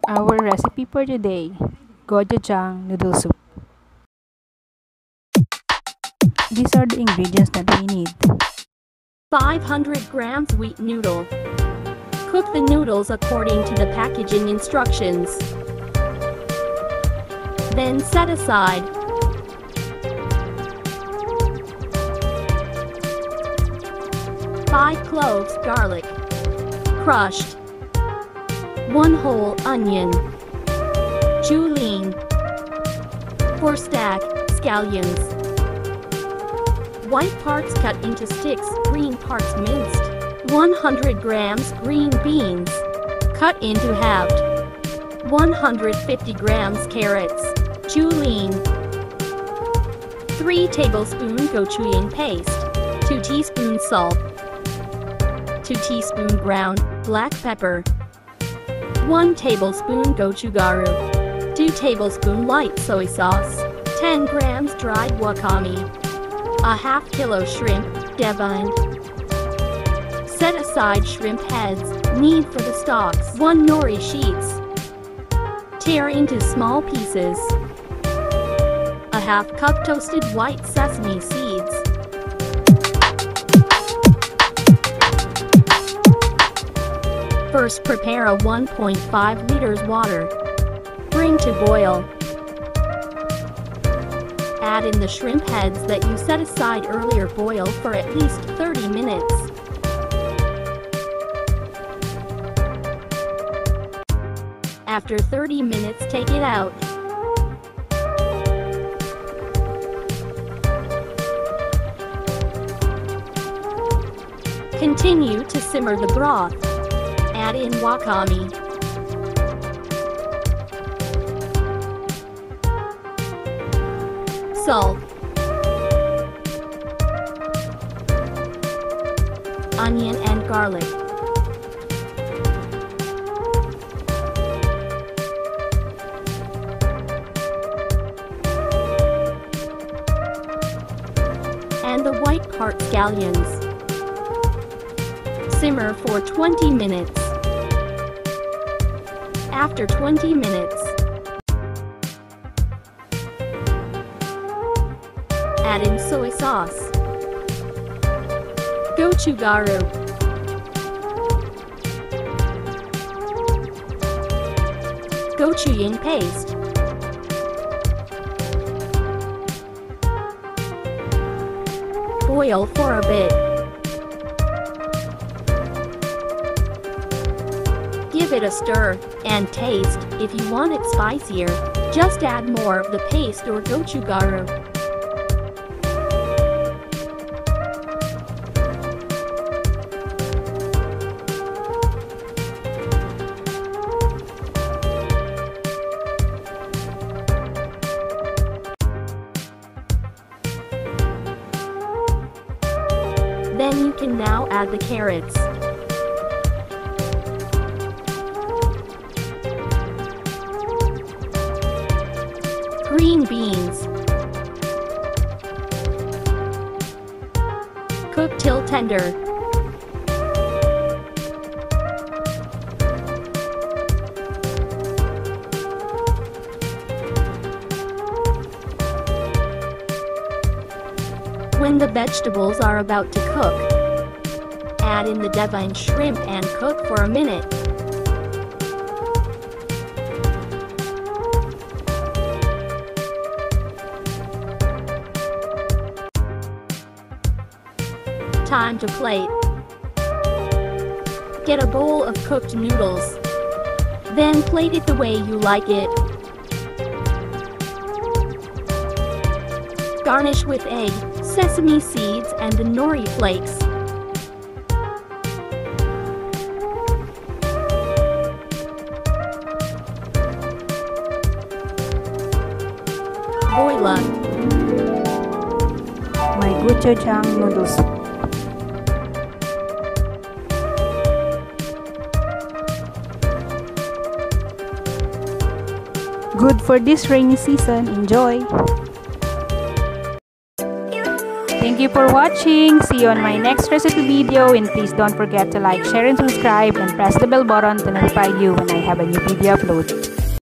Our recipe for today, gochujang noodle soup. These are the ingredients that we need. 500 grams wheat noodle. Cook the noodles according to the packaging instructions. Then set aside. Five cloves garlic, crushed. 1 whole onion. Julienne. 4 stack scallions. White parts cut into sticks, green parts minced. 100 grams green beans, cut into halved. 150 grams carrots, julienne. 3 tablespoon gochujang paste. 2 teaspoons salt. 2 teaspoon ground black pepper. 1 tablespoon gochugaru. 2 tablespoon light soy sauce. 10 grams dried wakame. A half kilo shrimp, deveined. Set aside shrimp heads, knead for the stalks. 1 nori sheets. Tear into small pieces. A half cup toasted white sesame seeds. First prepare a 1.5 liters water. Bring to boil. Add in the shrimp heads that you set aside earlier. Boil for at least 30 minutes. After 30 minutes, take it out. Continue to simmer the broth. Add in wakame. Salt. Onion and garlic. And the white part scallions. Simmer for 20 minutes. After 20 minutes, add in soy sauce, gochugaru, gochujang paste, boil for a bit. Give it a stir and taste. If you want it spicier, just add more of the paste or gochugaru. Then you can now add the carrots. Green beans. Cook till tender. When the vegetables are about to cook, add in the deveined shrimp and cook for a minute. Time to plate. Get a bowl of cooked noodles. Then plate it the way you like it. Garnish with egg, sesame seeds, and the nori flakes. Voila! My gochujang noodle soup. Good for this rainy season. Enjoy! Thank you for watching. See you on my next recipe video, and please don't forget to like, share, and subscribe, and press the bell button to notify you when I have a new video upload.